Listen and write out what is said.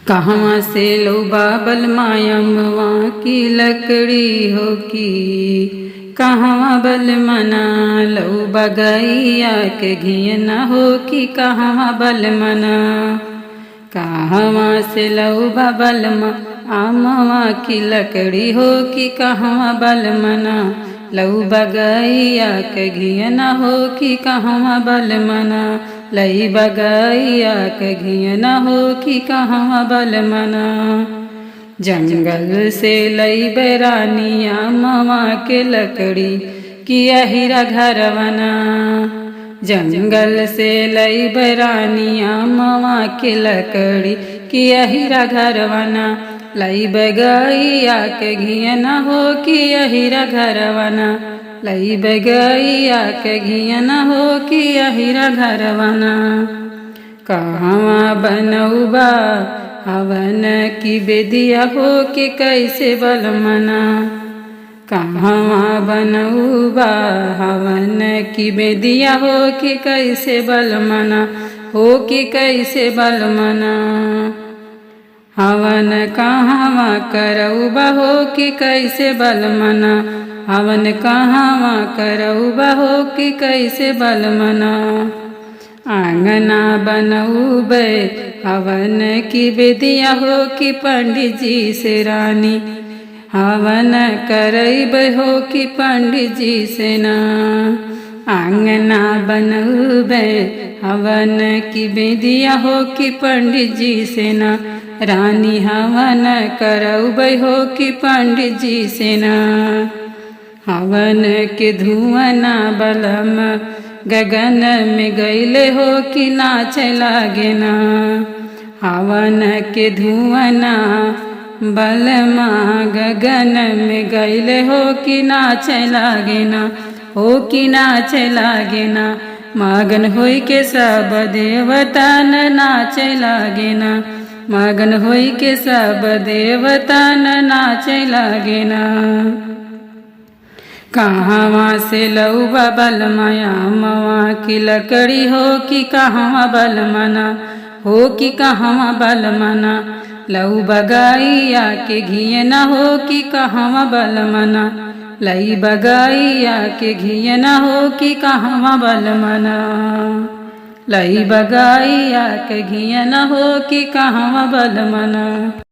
कहवा से लो बाबल मायमवा की लकड़ी हो की कहवा बल मना लो बगैया के घियना हो की कहवा बल मना कहवा से लो बाबल आमवा की लकड़ी हो की कहवा बल मना लो बगैया के घियना हो की कहवा बल मना लई बगैया के घियना हो कि कहवा बल मना जंगल से लई बैरानिया मवा के लकड़ी किया हीरा घरवना जंगल से लई बैरानिया मवा के लकड़ी किया हीरा घरवना लई बगैया के घियना हो किया हीरा घरवना लई बगैया के घियना हो किया हीरा घरवना कहवा बनौबा हवन की बेदिया हो कि कैसे बलमना कहवा बनौबा हवन की बेदिया हो कि कैसे बलमना हो कि कैसे बलमना हवन कहवा करौबा हो कि कैसे बलमना हवन कहवा करौबा हो कि कैसे बलमना आंगना बनौबे हवन की बेदिया हो कि पंडित जी से रानी हवन करैब हो कि पंडित जी से ना आंगना बनौबे हवन की बेदिया हो कि पंडित जी से ना रानी हवन करौब हो कि पंडित जी से ना हवन के धुआं बलम गगन में गैले हो कि नाच लागे ना हवन के धुआं बलमा गगन में गैले हो कि नाच लागे ना हो कि नाच लागे ना मगन होई के सब देवता नाच लागे ना मगन होई के सब देवता नाच लागे ना कहवा से लौबा बल माया मवा की लकड़ी हो कि कहवा बल मना हो कि कहवा बल मना लऊ बगैया के घियना हो कि कहवा बल मना लई बगैया के घियना हो कि कहवा बल मना लई बगैया के घियना हो कि कहवा बल मना।